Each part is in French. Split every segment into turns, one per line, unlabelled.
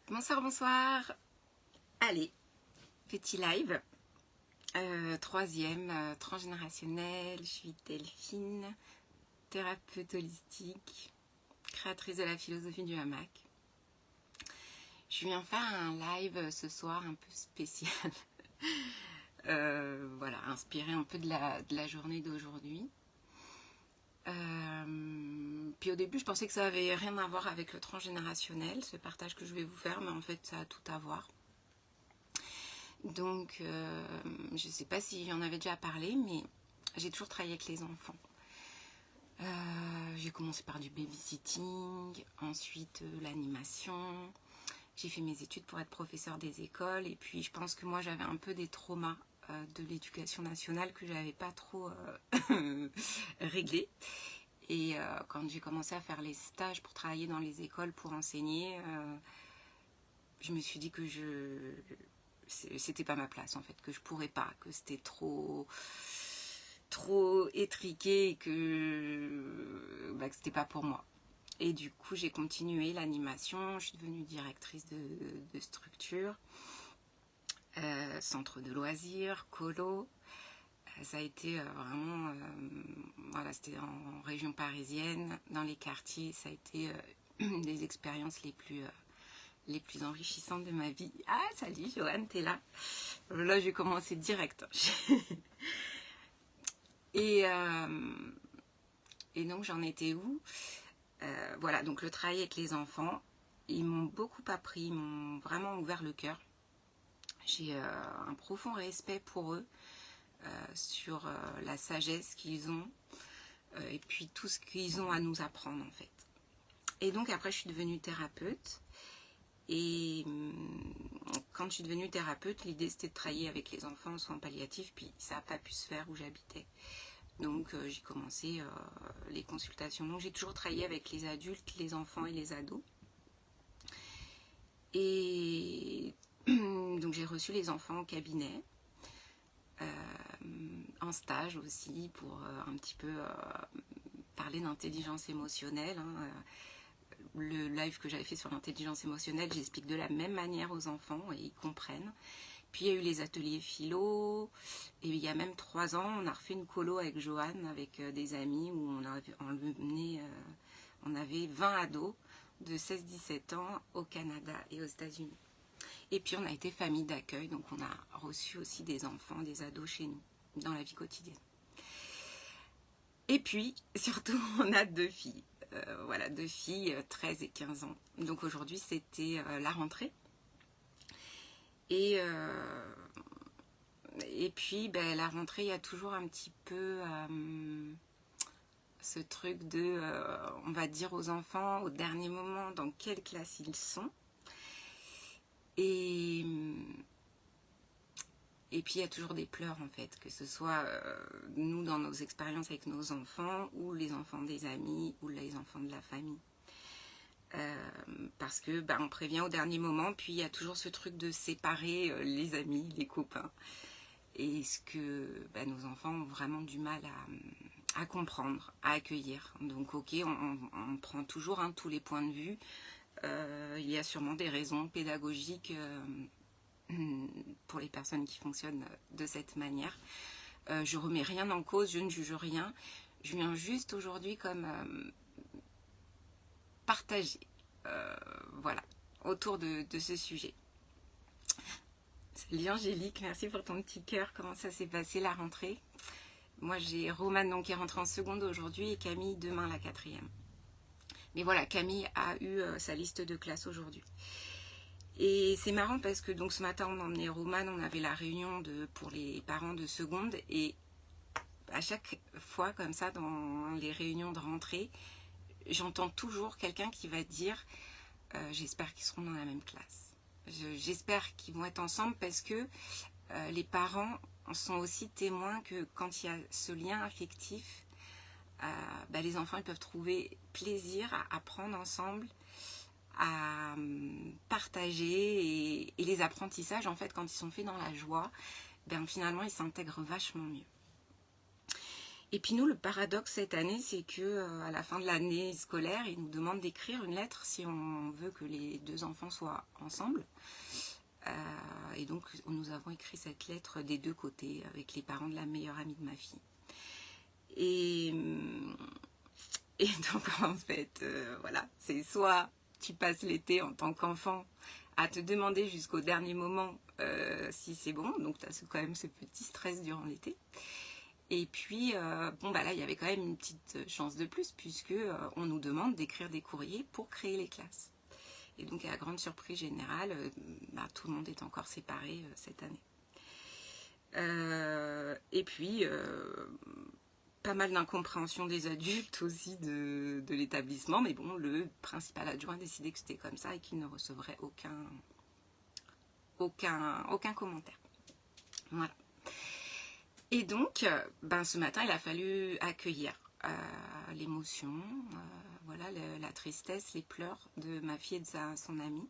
Bonsoir, bonsoir. Allez, petit live. Troisième, transgénérationnel. Je suis Delphine, thérapeute holistique, créatrice de la philosophie du hamac. Je viens faire un live ce soir un peu spécial. Voilà, inspiré un peu de la journée d'aujourd'hui. Puis au début, je pensais que ça avait rien à voir avec le transgénérationnel, ce partage que je vais vous faire, mais en fait, ça a tout à voir. Donc, je ne sais pas si j'en avais déjà parlé, mais j'ai toujours travaillé avec les enfants. J'ai commencé par du babysitting, ensuite l'animation. J'ai fait mes études pour être professeur des écoles. Et puis, je pense que moi, j'avais un peu des traumas de l'éducation nationale que je n'avais pas trop réglés. Et quand j'ai commencé à faire les stages pour travailler dans les écoles, pour enseigner, je me suis dit que c'était pas ma place en fait, que je pourrais pas, que c'était trop étriqué et que c'était pas pour moi. Et du coup, j'ai continué l'animation, je suis devenue directrice de structure, centre de loisirs, colo. Ça a été vraiment, voilà, c'était en région parisienne, dans les quartiers, ça a été des expériences les plus enrichissantes de ma vie. Ah, salut Joanne, t'es là. Là, j'ai commencé direct. Et donc, j'en étais où? Voilà, donc le travail avec les enfants, ils m'ont beaucoup appris, ils m'ont vraiment ouvert le cœur. J'ai un profond respect pour eux, sur la sagesse qu'ils ont, et puis tout ce qu'ils ont à nous apprendre en fait. Et donc après, je suis devenue thérapeute. Et quand je suis devenue thérapeute, l'idée c'était de travailler avec les enfants en soins palliatifs, puis ça n'a pas pu se faire où j'habitais. Donc j'ai commencé les consultations. Donc j'ai toujours travaillé avec les adultes, les enfants et les ados. Et donc j'ai reçu les enfants au cabinet, en stage aussi, pour un petit peu parler d'intelligence émotionnelle. Le live que j'avais fait sur l'intelligence émotionnelle, j'explique de la même manière aux enfants et ils comprennent. Puis il y a eu les ateliers philo, et il y a même 3 ans, on a refait une colo avec Joanne, avec des amis, où on avait 20 ados de 16-17 ans au Canada et aux États-Unis. Et puis on a été famille d'accueil, donc on a reçu aussi des enfants, des ados chez nous, dans la vie quotidienne. Et puis, surtout, on a 2 filles. Voilà, 2 filles, 13 et 15 ans. Donc aujourd'hui, c'était la rentrée. Et puis, la rentrée, il y a toujours un petit peu ce truc de, on va dire aux enfants, au dernier moment, dans quelle classe ils sont. Et puis, il y a toujours des pleurs, en fait, que ce soit nous, dans nos expériences avec nos enfants, ou les enfants des amis, ou les enfants de la famille. Parce que on prévient au dernier moment, puis il y a toujours ce truc de séparer les amis, les copains. Et ce que nos enfants ont vraiment du mal à comprendre, à accueillir. Donc ok, on prend toujours tous les points de vue. Il y a sûrement des raisons pédagogiques pour les personnes qui fonctionnent de cette manière. Je remets rien en cause, je ne juge rien. Je viens juste aujourd'hui comme partager, voilà, autour de ce sujet. Salut Angélique, merci pour ton petit cœur. Comment ça s'est passé la rentrée? Moi j'ai Romane donc, qui est rentrée en seconde aujourd'hui et Camille demain la 4e. Mais voilà, Camille a eu sa liste de classe aujourd'hui. Et c'est marrant parce que donc ce matin on emmenait Romane, on avait la réunion pour les parents de seconde, et à chaque fois comme ça dans les réunions de rentrée, j'entends toujours quelqu'un qui va dire j'espère qu'ils seront dans la même classe. J'espère qu'ils vont être ensemble, parce que les parents sont aussi témoins que quand il y a ce lien affectif, les enfants ils peuvent trouver plaisir à apprendre ensemble, à partager, et les apprentissages en fait quand ils sont faits dans la joie, finalement ils s'intègrent vachement mieux. Et puis nous, le paradoxe cette année, c'est que à la fin de l'année scolaire, ils nous demandent d'écrire une lettre si on veut que les 2 enfants soient ensemble. Et donc, nous avons écrit cette lettre des 2 côtés, avec les parents de la meilleure amie de ma fille. Et donc, en fait, voilà, c'est soit tu passes l'été en tant qu'enfant à te demander jusqu'au dernier moment si c'est bon, donc tu as quand même ce petit stress durant l'été. Et puis, bon, bah là, il y avait quand même une petite chance de plus, puisque on nous demande d'écrire des courriers pour créer les classes. Et donc, à la grande surprise générale, bah, tout le monde est encore séparé cette année. Et puis, pas mal d'incompréhension des adultes aussi de l'établissement, mais bon, le principal adjoint a décidé que c'était comme ça et qu'il ne recevrait aucun commentaire. Voilà. Et donc, ben, ce matin, il a fallu accueillir l'émotion, voilà, la tristesse, les pleurs de ma fille et de son amie.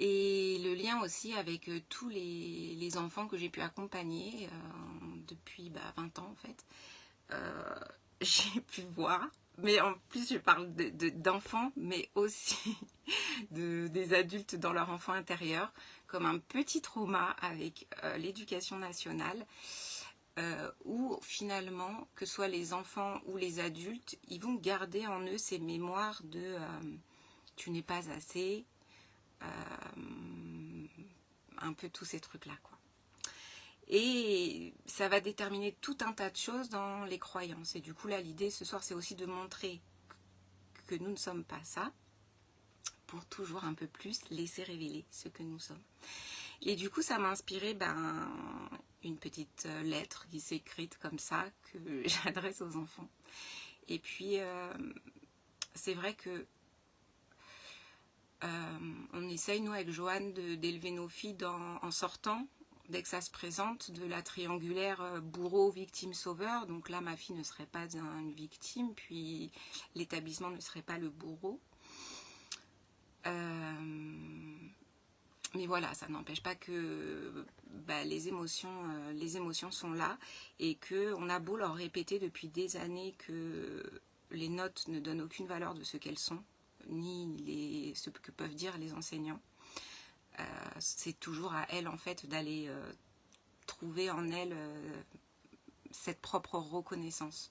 Et le lien aussi avec tous les enfants que j'ai pu accompagner depuis 20 ans en fait. J'ai pu voir, mais en plus je parle d'enfants, mais aussi des adultes dans leur enfant intérieur, comme un petit trauma avec l'éducation nationale, où finalement, que ce soit les enfants ou les adultes, ils vont garder en eux ces mémoires de tu n'es pas assez, un peu tous ces trucs-là, quoi. Et ça va déterminer tout un tas de choses dans les croyances. Et du coup, là, l'idée ce soir, c'est aussi de montrer que nous ne sommes pas ça, pour toujours un peu plus laisser révéler ce que nous sommes. Et du coup, ça m'a inspiré une petite lettre qui s'est écrite comme ça, que j'adresse aux enfants. Et puis, c'est vrai que on essaye, nous, avec Joanne, d'élever nos filles en sortant, dès que ça se présente, de la triangulaire bourreau, victime, sauveur. Donc là, ma fille ne serait pas une victime, puis l'établissement ne serait pas le bourreau. Mais voilà, ça n'empêche pas que les émotions sont là et qu'on a beau leur répéter depuis des années que les notes ne donnent aucune valeur de ce qu'elles sont, ni ce que peuvent dire les enseignants. C'est toujours à elles en fait d'aller trouver en elles cette propre reconnaissance.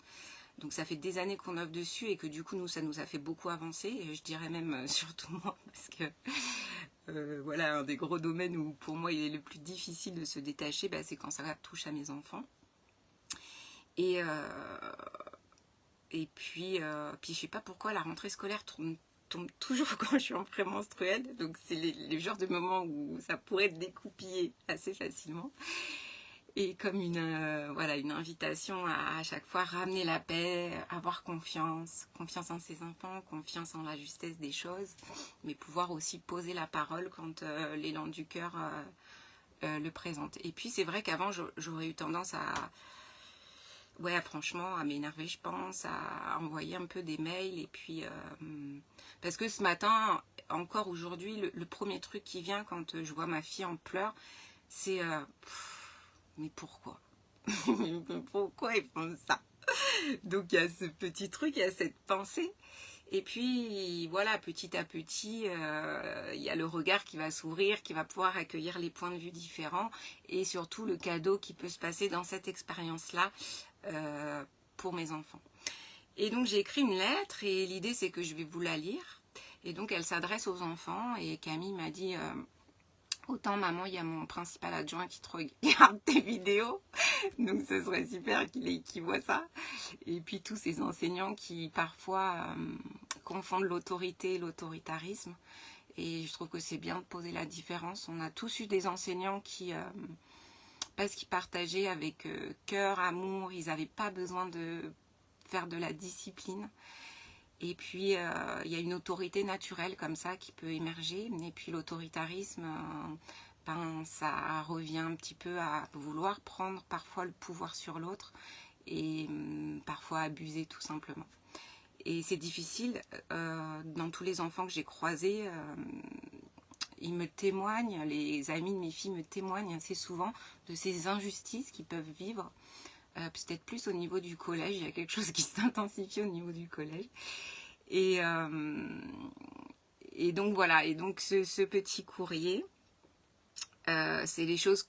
Donc ça fait des années qu'on œuvre dessus et que du coup nous ça nous a fait beaucoup avancer, et je dirais même surtout moi, parce que voilà, un des gros domaines où pour moi il est le plus difficile de se détacher, c'est quand ça touche à mes enfants. Et puis je sais pas pourquoi la rentrée scolaire tombe toujours quand je suis en prémenstruelle, donc c'est les genres de moments où ça pourrait être découpillé assez facilement. Et comme une invitation à chaque fois ramener la paix, avoir confiance en ses enfants, confiance en la justesse des choses, mais pouvoir aussi poser la parole quand l'élan du cœur le présente. Et puis c'est vrai qu'avant j'aurais eu tendance franchement à m'énerver, je pense, à envoyer un peu des mails, et puis parce que ce matin, encore aujourd'hui, le premier truc qui vient quand je vois ma fille en pleurs, c'est mais pourquoi pourquoi ils font ça? Donc il y a ce petit truc, il y a cette pensée. Et puis voilà, petit à petit, il y a le regard qui va s'ouvrir, qui va pouvoir accueillir les points de vue différents, et surtout le cadeau qui peut se passer dans cette expérience-là pour mes enfants. Et donc j'ai écrit une lettre, et l'idée c'est que je vais vous la lire. Et donc elle s'adresse aux enfants, et Camille m'a dit... autant maman, il y a mon principal adjoint qui te regarde tes vidéos, donc ce serait super qu'il voit ça. Et puis tous ces enseignants qui parfois confondent l'autorité et l'autoritarisme. Et je trouve que c'est bien de poser la différence. On a tous eu des enseignants qui, parce qu'ils partageaient avec cœur, amour, ils n'avaient pas besoin de faire de la discipline. Et puis, il y a une autorité naturelle comme ça qui peut émerger. Et puis, l'autoritarisme, ça revient un petit peu à vouloir prendre parfois le pouvoir sur l'autre et parfois abuser tout simplement. Et c'est difficile. Dans tous les enfants que j'ai croisés, ils me témoignent, les amis de mes filles me témoignent assez souvent de ces injustices qu'ils peuvent vivre peut-être plus au niveau du collège, il y a quelque chose qui s'intensifie au niveau du collège. Et donc voilà, et donc ce petit courrier, c'est des choses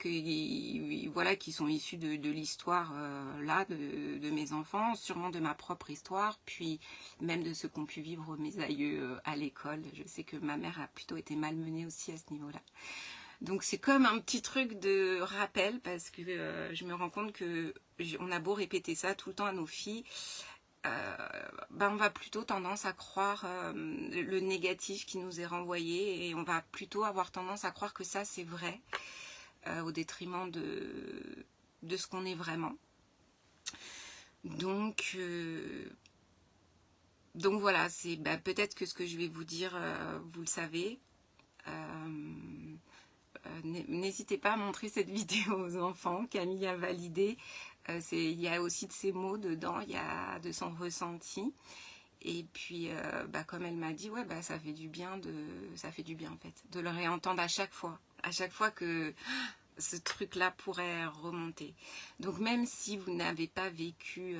voilà, qui sont issues de l'histoire là, de mes enfants, sûrement de ma propre histoire, puis même de ce qu'ont pu vivre mes aïeux à l'école. Je sais que ma mère a plutôt été malmenée aussi à ce niveau-là. Donc c'est comme un petit truc de rappel, parce que je me rends compte que on a beau répéter ça tout le temps à nos filles, on va plutôt tendance à croire le négatif qui nous est renvoyé, et on va plutôt avoir tendance à croire que ça c'est vrai, au détriment de ce qu'on est vraiment. Donc voilà, c'est peut-être que ce que je vais vous dire, vous le savez. N'hésitez pas à montrer cette vidéo aux enfants. Camille a validé. Il y a aussi de ses mots dedans, il y a de son ressenti. Et puis, comme elle m'a dit, ouais, ça fait du bien en fait, de le réentendre à chaque fois que ce truc-là pourrait remonter. Donc même si vous n'avez pas vécu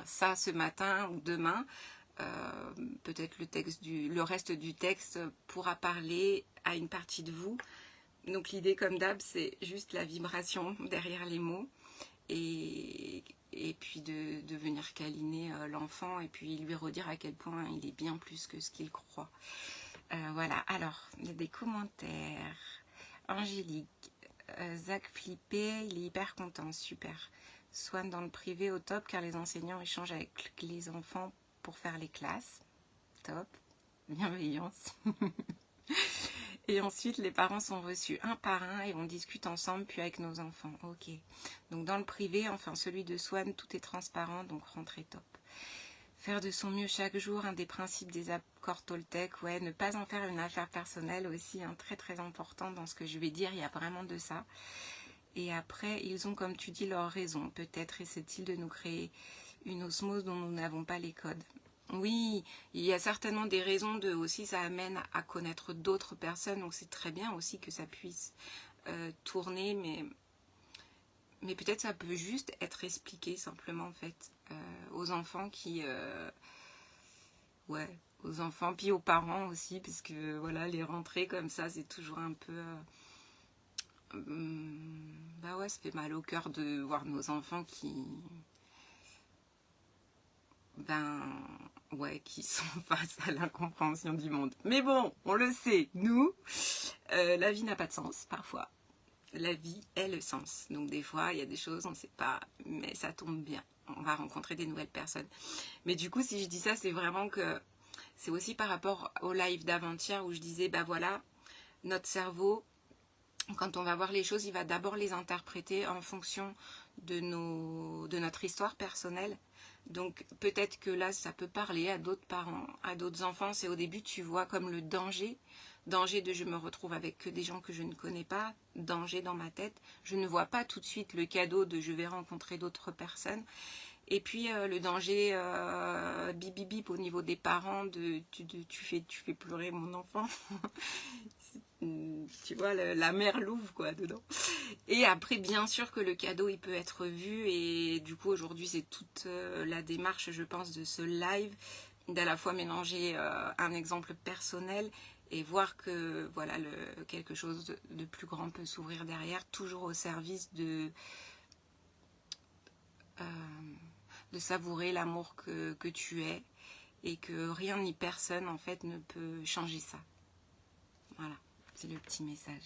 ça ce matin ou demain, peut-être le reste du texte pourra parler à une partie de vous. Donc l'idée, comme d'hab, c'est juste la vibration derrière les mots, et puis de venir câliner l'enfant, et puis lui redire à quel point il est bien plus que ce qu'il croit. Voilà, alors, il y a des commentaires. Angélique, Zach flippé, il est hyper content, super. Swan dans le privé au top, car les enseignants échangent avec les enfants pour faire les classes. Top, bienveillance. Et ensuite, les parents sont reçus un par un et on discute ensemble, puis avec nos enfants. Ok. Donc dans le privé, enfin celui de Swan, tout est transparent, donc rentrée top. Faire de son mieux chaque jour, un des principes des accords Toltec. Ouais, ne pas en faire une affaire personnelle aussi, très très important dans ce que je vais dire, il y a vraiment de ça. Et après, ils ont, comme tu dis, leur raison. Peut-être essaient-ils de nous créer une osmose dont nous n'avons pas les codes. Oui, il y a certainement des raisons aussi, ça amène à connaître d'autres personnes, donc c'est très bien aussi que ça puisse tourner, mais peut-être ça peut juste être expliqué simplement en fait aux enfants aux enfants, puis aux parents aussi, parce que voilà, les rentrées comme ça, c'est toujours un peu ça fait mal au cœur de voir nos enfants qui sont face à l'incompréhension du monde. Mais bon, on le sait, nous, la vie n'a pas de sens parfois. La vie est le sens. Donc des fois, il y a des choses, on ne sait pas, mais ça tombe bien. On va rencontrer des nouvelles personnes. Mais du coup, si je dis ça, c'est vraiment que c'est aussi par rapport au live d'avant-hier où je disais, voilà, notre cerveau, quand on va voir les choses, il va d'abord les interpréter en fonction de notre histoire personnelle. Donc peut-être que là, ça peut parler à d'autres parents, à d'autres enfants. C'est au début, tu vois comme le danger de je me retrouve avec que des gens que je ne connais pas, danger dans ma tête. Je ne vois pas tout de suite le cadeau de je vais rencontrer d'autres personnes. Et puis le danger bip bip bip au niveau des parents de tu fais pleurer mon enfant. Tu vois, la mère louve quoi dedans. Et après, bien sûr que le cadeau il peut être vu, et du coup aujourd'hui c'est toute la démarche, je pense, de ce live, d'à la fois mélanger un exemple personnel et voir que voilà, quelque chose de plus grand peut s'ouvrir derrière, toujours au service de savourer l'amour que tu es, et que rien ni personne en fait ne peut changer ça. Voilà, c'est le petit message.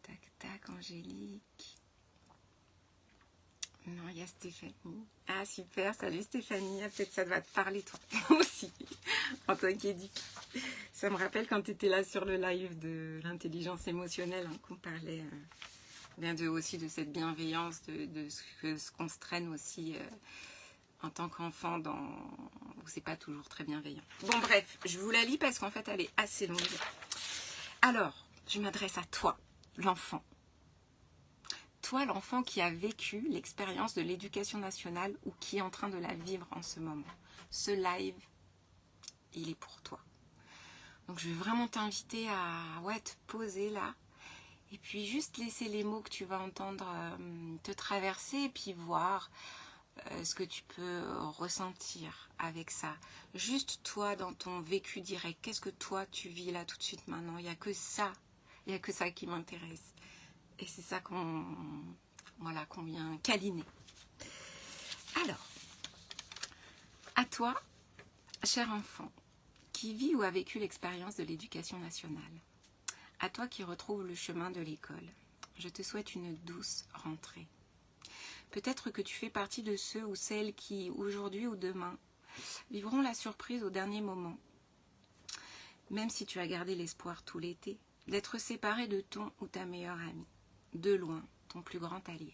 Tac tac, Angélique. Non, il y a Stéphanie. Ah super, salut Stéphanie. Peut-être ça va te parler toi aussi en tant qu'éduc. Ça me rappelle quand tu étais là sur le live de l'intelligence émotionnelle, qu'on parlait aussi de cette bienveillance, de ce qu'on se traîne aussi en tant qu'enfant où c'est pas toujours très bienveillant. Bon bref, je vous la lis parce qu'en fait elle est assez longue. Alors, je m'adresse à toi, l'enfant. Toi, l'enfant qui a vécu l'expérience de l'éducation nationale ou qui est en train de la vivre en ce moment. Ce live, il est pour toi. Donc je vais vraiment t'inviter à te poser là Et puis juste laisser les mots que tu vas entendre te traverser et puis voir ce que tu peux ressentir avec ça. Juste toi dans ton vécu direct, qu'est-ce que toi tu vis là tout de suite maintenant? Il n'y a que ça, qui m'intéresse. Et c'est ça qu'on vient câliner. Alors, à toi, cher enfant, qui vit ou a vécu l'expérience de l'éducation nationale, à toi qui retrouve le chemin de l'école, je te souhaite une douce rentrée. Peut-être que tu fais partie de ceux ou celles qui, aujourd'hui ou demain, vivront la surprise au dernier moment. Même si tu as gardé l'espoir tout l'été, d'être séparé de ton ou ta meilleure amie, de loin, ton plus grand allié.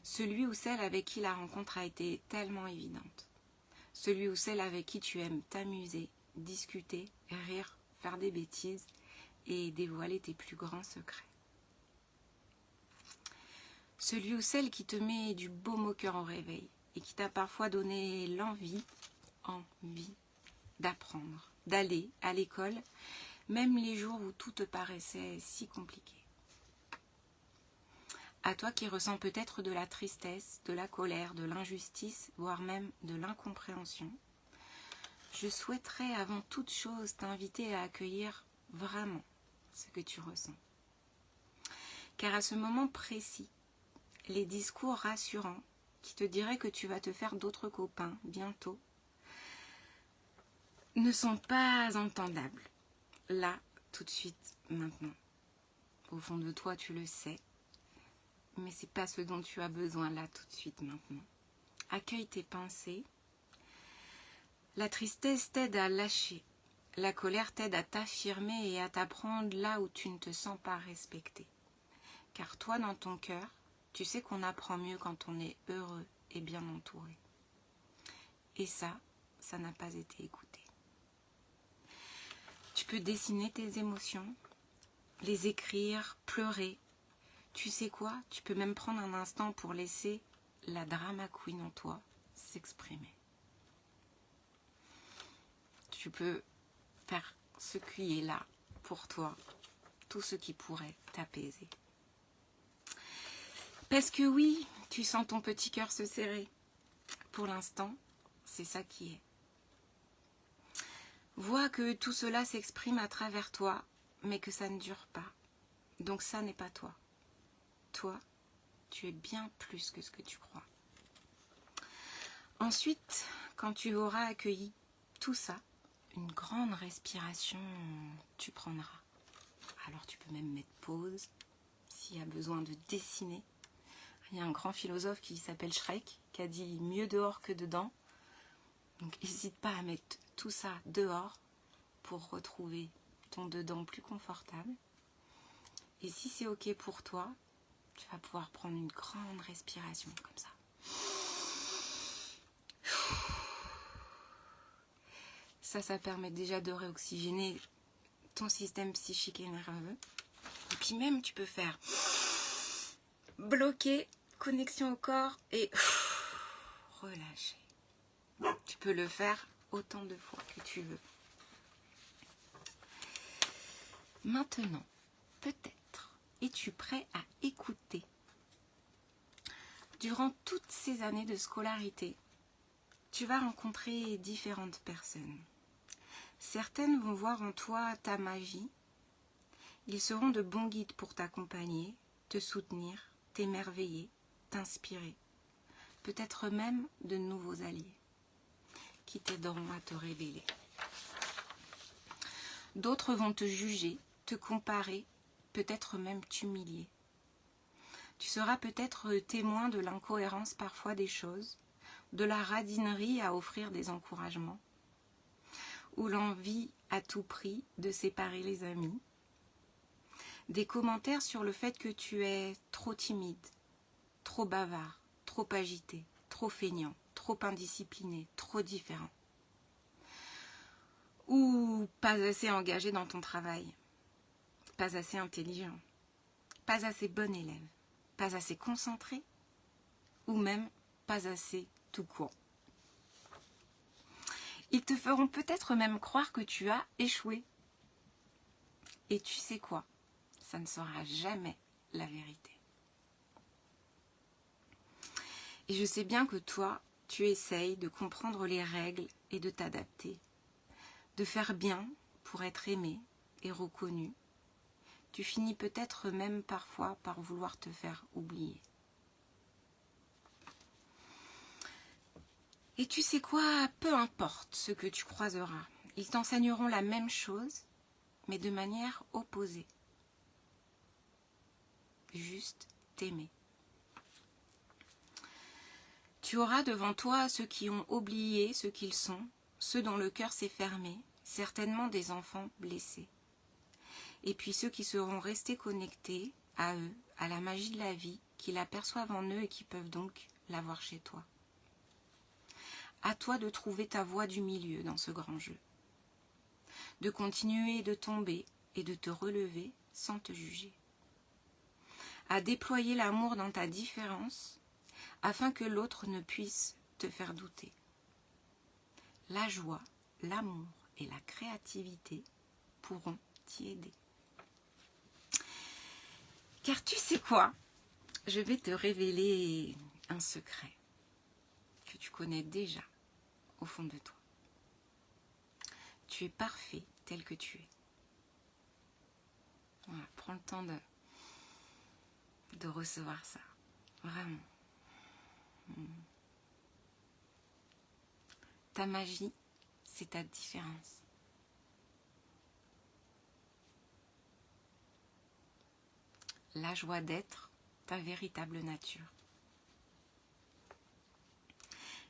Celui ou celle avec qui la rencontre a été tellement évidente. Celui ou celle avec qui tu aimes t'amuser, discuter, rire, faire des bêtises et dévoiler tes plus grands secrets. Celui ou celle qui te met du baume au cœur au réveil et qui t'a parfois donné l'envie d'apprendre, d'aller à l'école, même les jours où tout te paraissait si compliqué. À toi qui ressens peut-être de la tristesse, de la colère, de l'injustice, voire même de l'incompréhension, je souhaiterais avant toute chose t'inviter à accueillir vraiment ce que tu ressens. Car à ce moment précis, les discours rassurants qui te diraient que tu vas te faire d'autres copains bientôt ne sont pas entendables. Là, tout de suite, maintenant. Au fond de toi, tu le sais. Mais c'est pas ce dont tu as besoin là, tout de suite, maintenant. Accueille tes pensées. La tristesse t'aide à lâcher. La colère t'aide à t'affirmer et à t'apprendre là où tu ne te sens pas respecté. Car toi, dans ton cœur, tu sais qu'on apprend mieux quand on est heureux et bien entouré. Et ça n'a pas été écouté. Tu peux dessiner tes émotions, les écrire, pleurer. Tu sais quoi? Tu peux même prendre un instant pour laisser la drama queen en toi s'exprimer. Tu peux faire ce qui est là pour toi, tout ce qui pourrait t'apaiser. Parce que oui, tu sens ton petit cœur se serrer. Pour l'instant, c'est ça qui est. Vois que tout cela s'exprime à travers toi, mais que ça ne dure pas. Donc ça n'est pas toi. Toi, tu es bien plus que ce que tu crois. Ensuite, quand tu auras accueilli tout ça, une grande respiration, tu prendras. Alors tu peux même mettre pause, s'il y a besoin de dessiner. Il y a un grand philosophe qui s'appelle Shrek, qui a dit « mieux dehors que dedans ». Donc n'hésite pas à mettre tout ça dehors pour retrouver ton dedans plus confortable. Et si c'est ok pour toi, tu vas pouvoir prendre une grande respiration comme ça. Ça permet déjà de réoxygéner ton système psychique et nerveux. Et puis même, tu peux faire bloquer, connexion au corps et relâcher. Tu peux le faire autant de fois que tu veux. Maintenant, peut-être, es-tu prêt à écouter? Durant toutes ces années de scolarité, tu vas rencontrer différentes personnes. Certaines vont voir en toi ta magie. Ils seront de bons guides pour t'accompagner, te soutenir, t'émerveiller, t'inspirer. Peut-être même de nouveaux alliés qui t'aideront à te révéler. D'autres vont te juger, te comparer, peut-être même t'humilier. Tu seras peut-être témoin de l'incohérence parfois des choses, de la radinerie à offrir des encouragements, ou l'envie à tout prix de séparer les amis, des commentaires sur le fait que tu es trop timide, trop bavard, trop agité, trop feignant, trop indiscipliné, trop différent, ou pas assez engagé dans ton travail, pas assez intelligent, pas assez bon élève, pas assez concentré, ou même pas assez tout court. Ils te feront peut-être même croire que tu as échoué. Et tu sais quoi? ça ne sera jamais la vérité. Et je sais bien que toi, tu essayes de comprendre les règles et de t'adapter, de faire bien pour être aimé et reconnu. Tu finis peut-être même parfois par vouloir te faire oublier. Et tu sais quoi, peu importe ce que tu croiseras, ils t'enseigneront la même chose, mais de manière opposée. Juste t'aimer. Tu auras devant toi ceux qui ont oublié ce qu'ils sont, ceux dont le cœur s'est fermé, certainement des enfants blessés. Et puis ceux qui seront restés connectés à eux, à la magie de la vie, qui l'aperçoivent en eux et qui peuvent donc la voir chez toi. À toi de trouver ta voie du milieu dans ce grand jeu. De continuer de tomber et de te relever sans te juger. À déployer l'amour dans ta différence, afin que l'autre ne puisse te faire douter. La joie, l'amour et la créativité pourront t'y aider. Car tu sais quoi? Je vais te révéler un secret que tu connais déjà au fond de toi. Tu es parfait tel que tu es. Voilà, prends le temps de recevoir ça. Vraiment. Ta magie, c'est ta différence. La joie d'être ta véritable nature.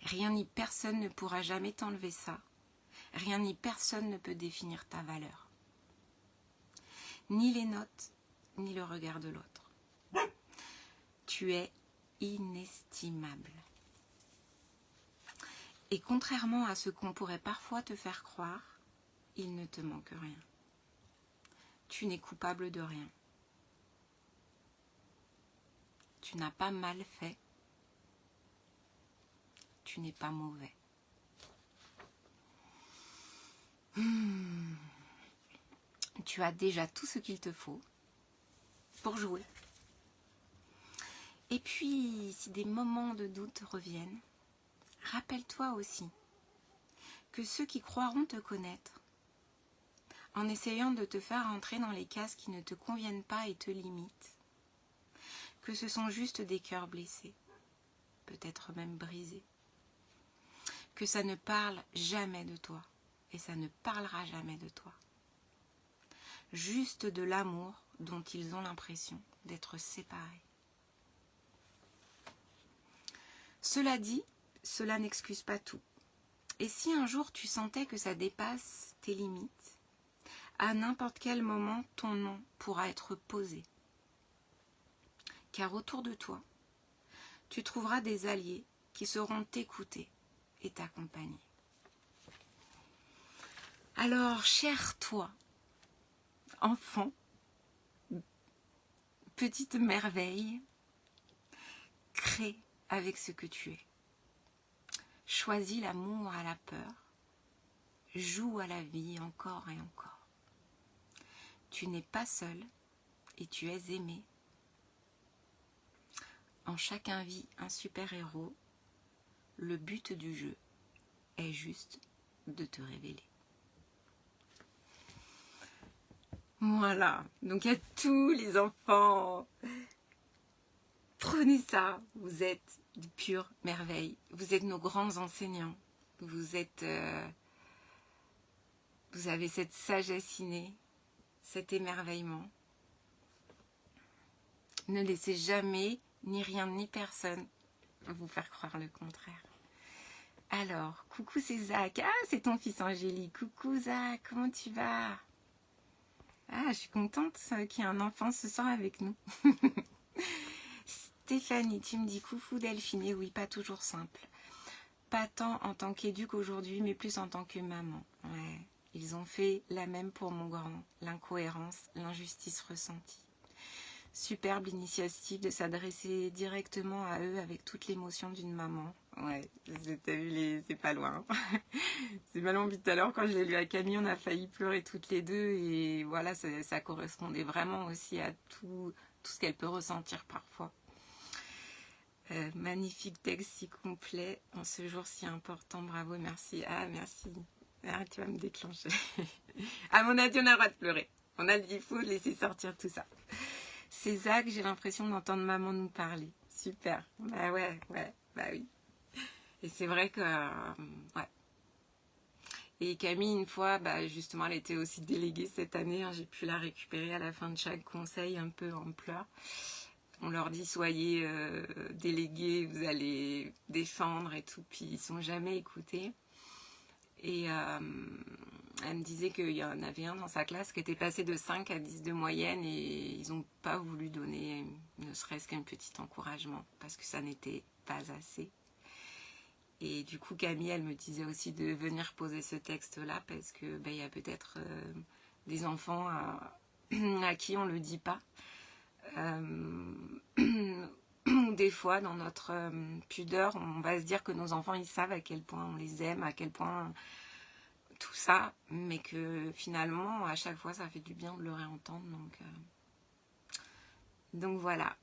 Rien ni personne ne pourra jamais t'enlever ça. Rien ni personne ne peut définir ta valeur. Ni les notes, ni le regard de l'autre. Tu es inestimable. Et contrairement à ce qu'on pourrait parfois te faire croire, il ne te manque rien. Tu n'es coupable de rien. Tu n'as pas mal fait. Tu n'es pas mauvais. Tu as déjà tout ce qu'il te faut pour jouer. Et puis, si des moments de doute reviennent, rappelle-toi aussi que ceux qui croiront te connaître, en essayant de te faire entrer dans les cases qui ne te conviennent pas et te limitent, que ce sont juste des cœurs blessés, peut-être même brisés, que ça ne parle jamais de toi et ça ne parlera jamais de toi. Juste de l'amour dont ils ont l'impression d'être séparés. Cela dit, cela n'excuse pas tout. Et si un jour tu sentais que ça dépasse tes limites, à n'importe quel moment ton nom pourra être posé. Car autour de toi, tu trouveras des alliés qui sauront t'écouter et t'accompagner. Alors, cher toi, enfant, petite merveille, crée avec ce que tu es. Choisis l'amour à la peur, joue à la vie encore et encore. Tu n'es pas seul et tu es aimé. En chacun vit un super-héros. Le but du jeu est juste de te révéler. Voilà, donc à tous les enfants, prenez ça, vous êtes de pure merveille, vous êtes nos grands enseignants, vous avez cette sagesse innée, cet émerveillement. Ne laissez jamais ni rien ni personne vous faire croire le contraire. Alors, coucou c'est Zach, ah c'est ton fils Angélique, coucou Zach, comment tu vas? Ah, je suis contente qu'il y ait un enfant ce soir avec nous. Stéphanie, tu me dis coucou Delphine, et oui, pas toujours simple. Pas tant en tant qu'éduque aujourd'hui, mais plus en tant que maman. Ouais, ils ont fait la même pour mon grand, l'incohérence, l'injustice ressentie. Superbe initiative de s'adresser directement à eux avec toute l'émotion d'une maman. Ouais, t'as vu, c'est pas loin. C'est pas loin. Puis tout à l'heure, quand je l'ai lu à Camille, on a failli pleurer toutes les deux. Et voilà, ça correspondait vraiment aussi à tout ce qu'elle peut ressentir parfois. Magnifique texte si complet en ce jour si important. Bravo, merci. Ah, merci. Ah, tu vas me déclencher. Ah, on a dit on a le droit de pleurer. On a dit il faut laisser sortir tout ça. C'est Zach, j'ai l'impression d'entendre maman nous parler. Super. Bah ouais, bah oui. Et c'est vrai que... ouais. Et Camille, une fois, bah justement, elle était aussi déléguée cette année. Hein, j'ai pu la récupérer à la fin de chaque conseil, un peu en pleurs. On leur dit, soyez délégués, vous allez défendre et tout. Puis ils ne sont jamais écoutés. Et elle me disait qu'il y en avait un dans sa classe qui était passé de 5 à 10 de moyenne et ils n'ont pas voulu donner ne serait-ce qu'un petit encouragement parce que ça n'était pas assez. Et du coup, Camille, elle me disait aussi de venir poser ce texte-là parce que il y a peut-être des enfants à qui on ne le dit pas. Des fois, dans notre pudeur, on va se dire que nos enfants, ils savent à quel point on les aime, à quel point tout ça, mais que finalement, à chaque fois, ça fait du bien de le réentendre. Donc voilà.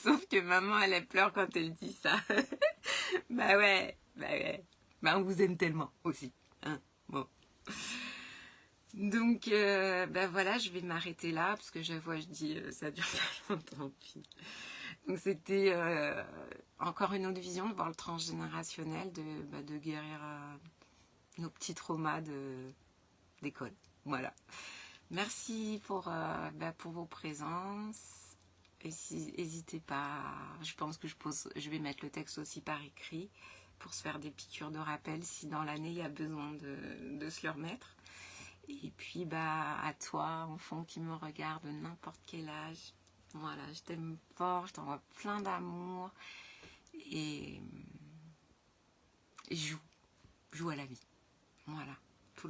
Sauf que maman, elle pleure quand elle dit ça. Bah ouais. Bah on vous aime tellement aussi. Hein, bon. Donc, bah voilà, je vais m'arrêter là, parce que chaque fois je dis, ça dure pas longtemps. Puis... Donc c'était encore une autre vision de voir le transgénérationnel, de guérir nos petits traumas d'école. Voilà. Merci pour vos présences. Et si, n'hésitez pas, je pense que je vais mettre le texte aussi par écrit pour se faire des piqûres de rappel si dans l'année il y a besoin de se le remettre. Et puis à toi, enfant qui me regarde de n'importe quel âge, voilà, je t'aime fort, je t'envoie plein d'amour et joue à la vie. Voilà.